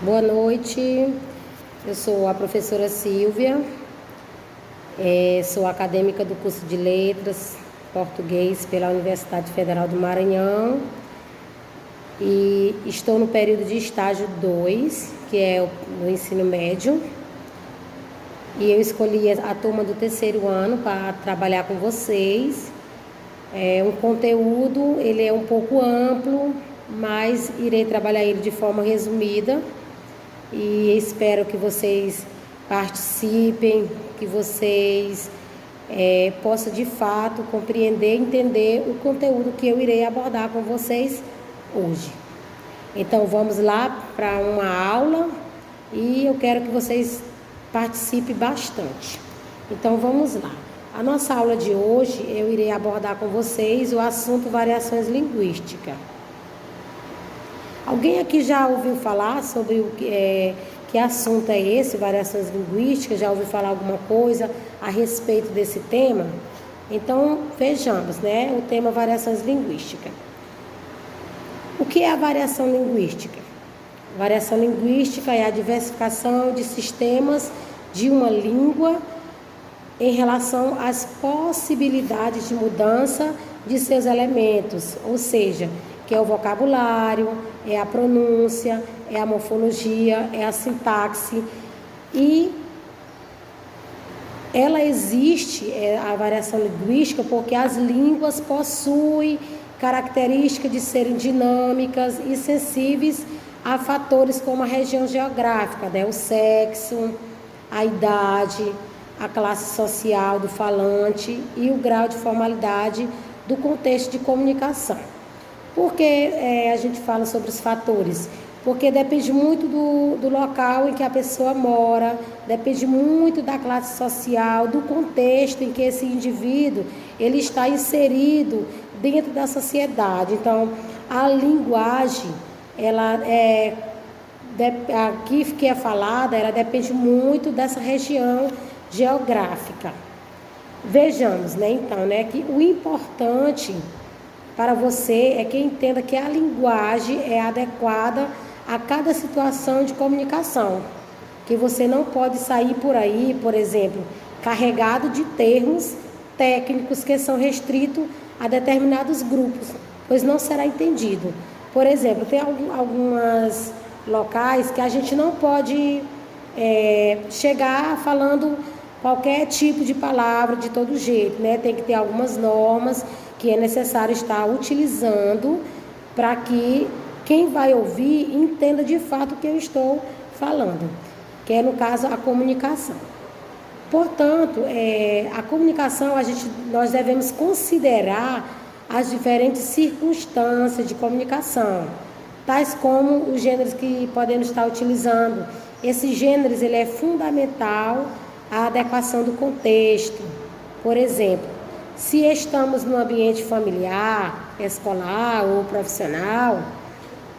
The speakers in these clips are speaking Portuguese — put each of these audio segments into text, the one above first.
Boa noite, eu sou a professora Silvia, sou acadêmica do curso de Letras Português pela Universidade Federal do Maranhão e estou no período de estágio 2, que é o ensino médio, e eu escolhi a turma do terceiro ano para trabalhar com vocês. Um conteúdo, ele é um pouco amplo, mas irei trabalhar ele de forma resumida. E espero que vocês participem, que vocês possam de fato compreender, entender o conteúdo que eu irei abordar com vocês hoje. Então vamos lá para uma aula e eu quero que vocês participem bastante. Então vamos lá. A nossa aula de hoje eu irei abordar com vocês o assunto variações linguísticas. Alguém aqui já ouviu falar sobre que assunto é esse, variações linguísticas? Já ouviu falar alguma coisa a respeito desse tema? Então, vejamos, né? O tema variações linguísticas. O que é a variação linguística? Variação linguística é a diversificação de sistemas de uma língua em relação às possibilidades de mudança de seus elementos, ou seja, que é o vocabulário, é a pronúncia, é a morfologia, é a sintaxe. E ela existe, a variação linguística, porque as línguas possuem características de serem dinâmicas e sensíveis a fatores como a região geográfica, né? O sexo, a idade, a classe social do falante e o grau de formalidade do contexto de comunicação. Por que a gente fala sobre os fatores? Porque depende muito do local em que a pessoa mora, depende muito da classe social, do contexto em que esse indivíduo ele está inserido dentro da sociedade. Então, a linguagem, ela aqui que é falada, ela depende muito dessa região geográfica. Vejamos, né, então, né, que o importante para você é que entenda que a linguagem é adequada a cada situação de comunicação, que você não pode sair por aí, por exemplo, carregado de termos técnicos que são restritos a determinados grupos, pois não será entendido. Por exemplo, tem alguns locais que a gente não pode chegar falando qualquer tipo de palavra de todo jeito, né? Tem que ter algumas normas que é necessário estar utilizando para que quem vai ouvir entenda de fato o que eu estou falando, que é, no caso, a comunicação. Portanto, a comunicação, nós devemos considerar as diferentes circunstâncias de comunicação, tais como os gêneros que podemos estar utilizando. Esses gêneros, ele é fundamental à adequação do contexto. Por exemplo, se estamos no ambiente familiar, escolar ou profissional,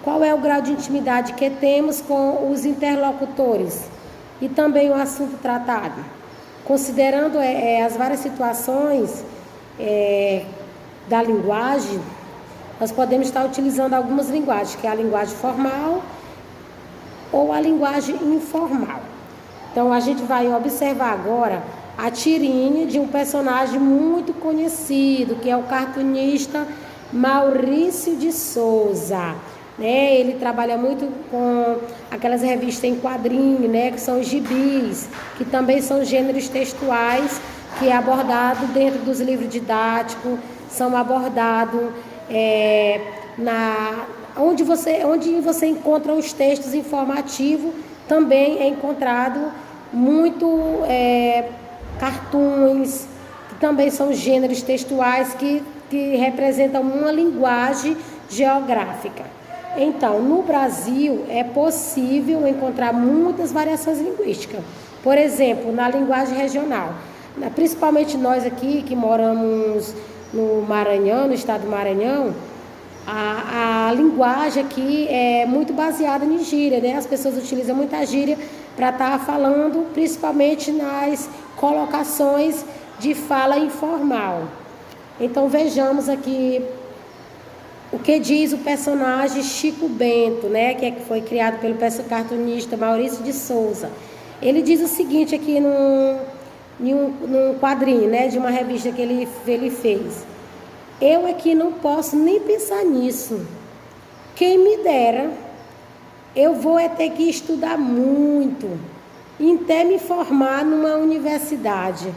qual é o grau de intimidade que temos com os interlocutores e também o assunto tratado? Considerando as várias situações da linguagem, nós podemos estar utilizando algumas linguagens, que é a linguagem formal ou a linguagem informal. Então, a gente vai observar agora a tirinha de um personagem muito conhecido, que é o cartunista Maurício de Souza, né? Ele trabalha muito com aquelas revistas em quadrinho, né? Que são os gibis, que também são gêneros textuais, que é abordado dentro dos livros didáticos, são abordados onde você encontra os textos informativos, também é encontrado muito cartoons, que também são gêneros textuais que representam uma linguagem geográfica. Então, no Brasil, é possível encontrar muitas variações linguísticas. Por exemplo, na linguagem regional. Principalmente nós aqui, que moramos no Maranhão, no estado do Maranhão, a linguagem aqui é muito baseada em gíria, né? As pessoas utilizam muita gíria para estar falando, principalmente nas colocações de fala informal. Então, vejamos aqui o que diz o personagem Chico Bento, né, que foi criado pelo cartunista Maurício de Souza. Ele diz o seguinte aqui num quadrinho, né, de uma revista que ele fez. Eu aqui não posso nem pensar nisso. Quem me dera, eu vou ter que estudar muito, e até me formar numa universidade.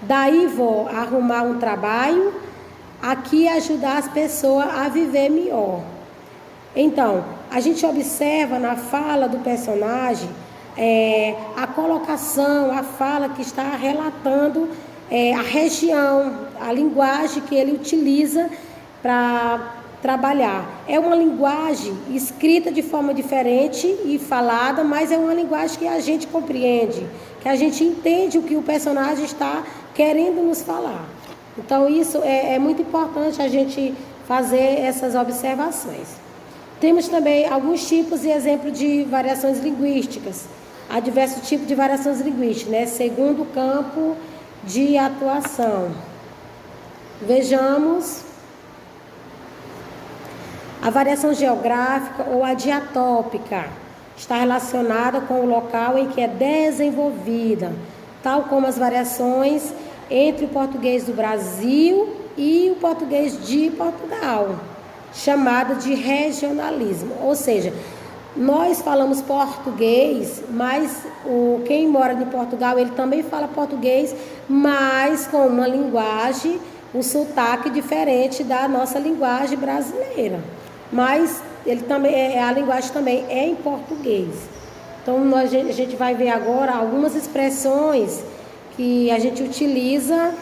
Daí vou arrumar um trabalho aqui e ajudar as pessoas a viver melhor. Então, a gente observa na fala do personagem a colocação, a fala que está relatando a região, a linguagem que ele utiliza para trabalhar. É uma linguagem escrita de forma diferente e falada, mas é uma linguagem que a gente compreende, que a gente entende o que o personagem está querendo nos falar. Então, isso é muito importante a gente fazer essas observações. Temos também alguns tipos e exemplos de variações linguísticas. Há diversos tipos de variações linguísticas, né? Segundo o campo de atuação. Vejamos a variação geográfica ou a diatópica. Está relacionada com o local em que é desenvolvida, tal como as variações entre o português do Brasil e o português de Portugal, chamada de regionalismo. Ou seja, nós falamos português, mas quem mora em Portugal, ele também fala português, mas com uma linguagem, um sotaque diferente da nossa linguagem brasileira. Mas ele também, a linguagem também é em português. Então, a gente vai ver agora algumas expressões que a gente utiliza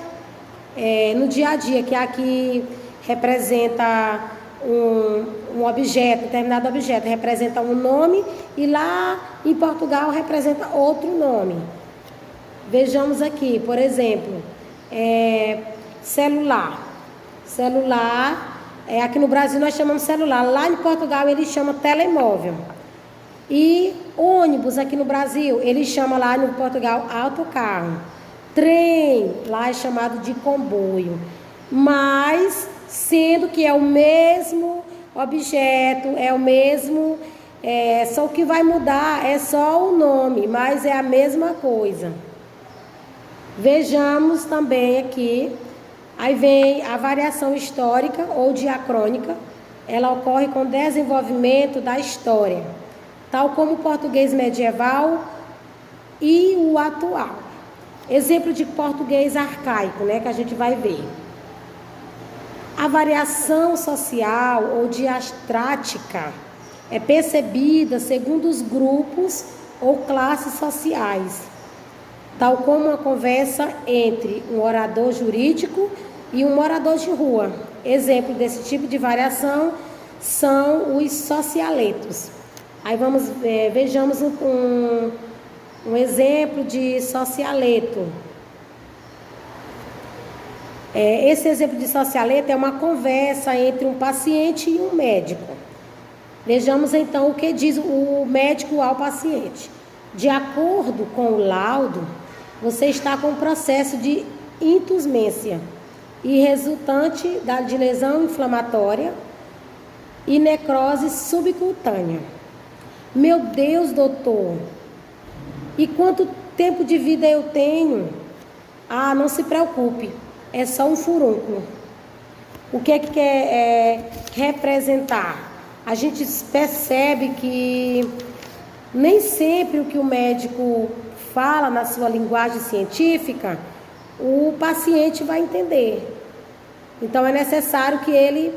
no dia a dia, que aqui representa um objeto, determinado objeto representa um nome, e lá em Portugal representa outro nome. Vejamos aqui, por exemplo, celular. Celular, aqui no Brasil nós chamamos celular, lá em Portugal ele chama telemóvel. E ônibus aqui no Brasil, ele chama lá no Portugal autocarro. Trem, lá é chamado de comboio. Mas, sendo que é o mesmo objeto, é o mesmo, só o que vai mudar é só o nome, mas é a mesma coisa. Vejamos também aqui, aí vem a variação histórica ou diacrônica. Ela ocorre com o desenvolvimento da história, tal como o português medieval e o atual. Exemplo de português arcaico, né, que a gente vai ver. A variação social ou diastrática é percebida segundo os grupos ou classes sociais, tal como uma conversa entre um orador jurídico e um morador de rua. Exemplo desse tipo de variação são os socialetos. Aí vejamos um exemplo de socialeto. Esse exemplo de socialeto é uma conversa entre um paciente e um médico. Vejamos então o que diz o médico ao paciente. De acordo com o laudo, você está com um processo de intusmência e resultante de lesão inflamatória e necrose subcutânea. Meu Deus, doutor, e quanto tempo de vida eu tenho? Ah, não se preocupe, é só um furúnculo. O que é que quer representar? A gente percebe que nem sempre o que o médico fala na sua linguagem científica, o paciente vai entender. Então é necessário que ele,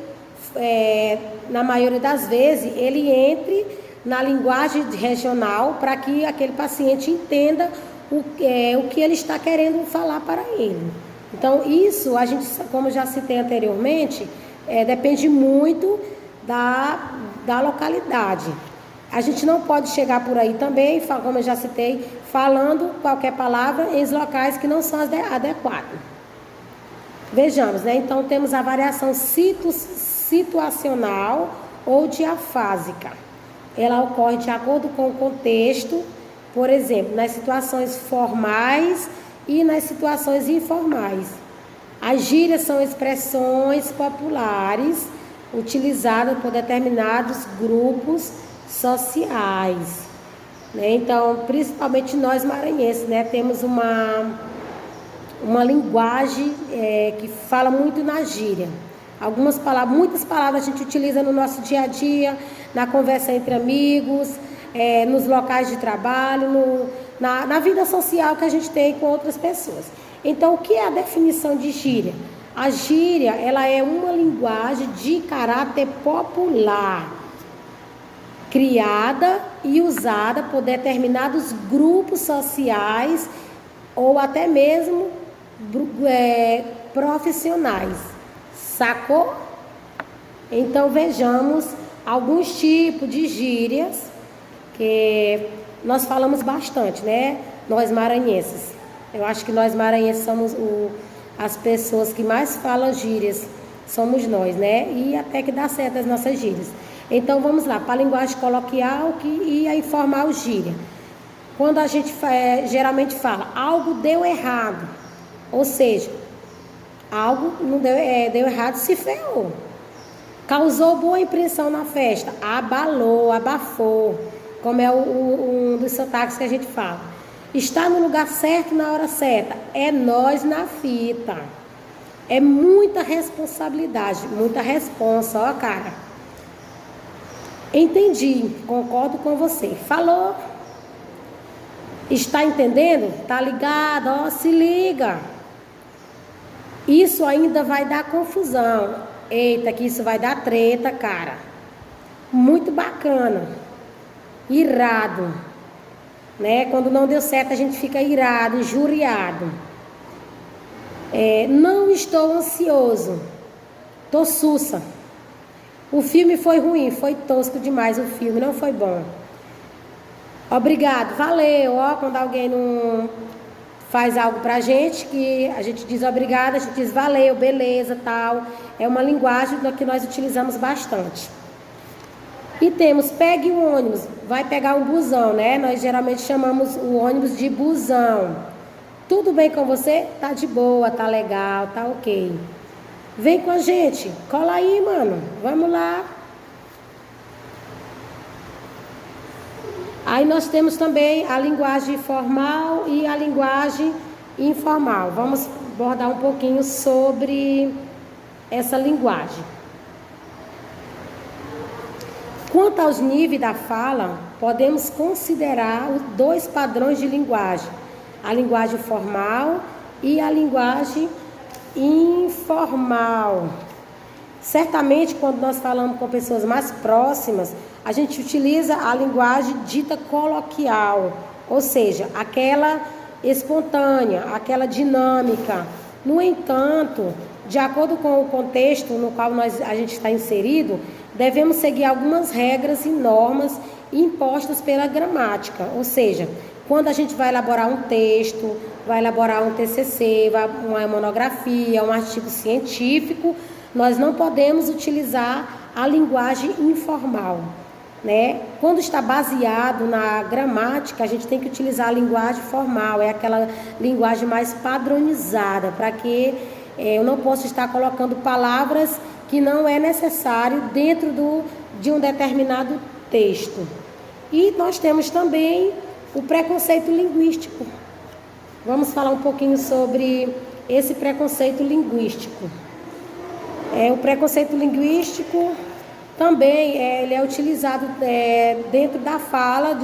na maioria das vezes, ele entre na linguagem regional para que aquele paciente entenda o que ele está querendo falar para ele. Então isso, a gente, como já citei anteriormente, depende muito da localidade. A gente não pode chegar por aí também, como eu já citei, falando qualquer palavra em locais que não são adequados. Vejamos, né? Então temos a variação situacional ou diafásica. Ela ocorre de acordo com o contexto, por exemplo, nas situações formais e nas situações informais. As gírias são expressões populares utilizada por determinados grupos sociais, né? Então, principalmente nós maranhenses, né, temos uma linguagem que fala muito na gíria. Muitas palavras a gente utiliza no nosso dia a dia, na conversa entre amigos, nos locais de trabalho, na vida social que a gente tem com outras pessoas. Então, o que é a definição de gíria? A gíria, ela é uma linguagem de caráter popular, criada e usada por determinados grupos sociais ou até mesmo profissionais. Sacou? Então vejamos alguns tipos de gírias que nós falamos bastante, né? Nós maranhenses. Eu acho que nós maranhenses somos as pessoas que mais falam gírias. Somos nós, né? E até que dá certo as nossas gírias. Então vamos lá, para a linguagem coloquial e a informal gíria. Quando a gente geralmente fala, algo deu errado, ou seja, algo não deu errado, se ferrou. Causou boa impressão na festa, abalou, abafou, como é um dos sotaques que a gente fala. Está no lugar certo na hora certa, é nós na fita. É muita responsabilidade, muita responsa, ó cara. Entendi, concordo com você. Falou? Está entendendo? Tá ligado? Ó, se liga. Isso ainda vai dar confusão. Eita, que isso vai dar treta, cara. Muito bacana. Irado. Né? Quando não deu certo, a gente fica irado, injuriado. Não estou ansioso. Tô sussa. O filme foi ruim, foi tosco demais o filme, não foi bom. Obrigado, valeu. Ó, quando alguém não faz algo pra gente, que a gente diz obrigado, a gente diz valeu, beleza, tal. É uma linguagem que nós utilizamos bastante. E temos, pegue o ônibus, vai pegar um busão, né? Nós geralmente chamamos o ônibus de busão. Tudo bem com você? Tá de boa, tá legal, tá ok. Vem com a gente, cola aí, mano, vamos lá. Aí nós temos também a linguagem formal e a linguagem informal. Vamos abordar um pouquinho sobre essa linguagem. Quanto aos níveis da fala, podemos considerar os dois padrões de linguagem. A linguagem formal e a linguagem informal. Certamente, quando nós falamos com pessoas mais próximas, a gente utiliza a linguagem dita coloquial, ou seja, aquela espontânea, aquela dinâmica. No entanto, de acordo com o contexto no qual a gente está inserido, devemos seguir algumas regras e normas impostas pela gramática, ou seja, quando a gente vai elaborar um texto, vai elaborar um TCC, uma monografia, um artigo científico, nós não podemos utilizar a linguagem informal, né? Quando está baseado na gramática, a gente tem que utilizar a linguagem formal, é aquela linguagem mais padronizada, para que eu não possa estar colocando palavras que não é necessário dentro de um determinado texto. E nós temos também o preconceito linguístico. Vamos falar um pouquinho sobre esse preconceito linguístico. O preconceito linguístico também ele é utilizado dentro da fala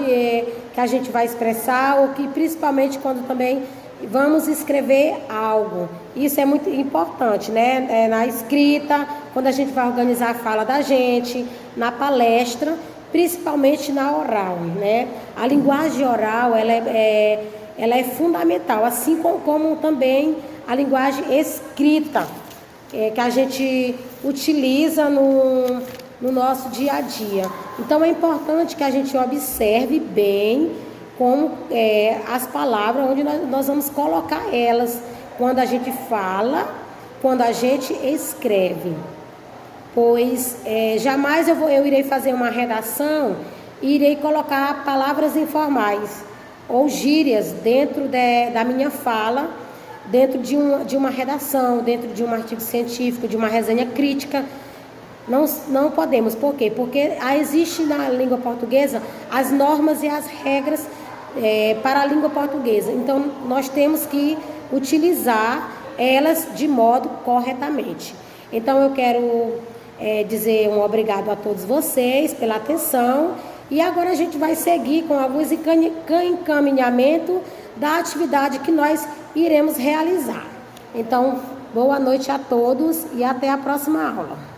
que a gente vai expressar, ou que principalmente quando também vamos escrever algo. Isso é muito importante, né? Na escrita, quando a gente vai organizar a fala da gente, na palestra, principalmente na oral, né? A linguagem oral, ela é fundamental, assim como também a linguagem escrita, que a gente utiliza no nosso dia a dia. Então é importante que a gente observe bem como as palavras, onde nós vamos colocar elas, quando a gente fala, quando a gente escreve. Pois jamais eu irei fazer uma redação e irei colocar palavras informais ou gírias dentro da minha fala, dentro de uma redação, dentro de um artigo científico, de uma resenha crítica. Não podemos. Por quê? Porque existe na língua portuguesa as normas e as regras para a língua portuguesa. Então, nós temos que utilizar elas de modo corretamente. Então, eu quero dizer um obrigado a todos vocês pela atenção. E agora a gente vai seguir com alguns encaminhamento da atividade que nós iremos realizar. Então, boa noite a todos e até a próxima aula.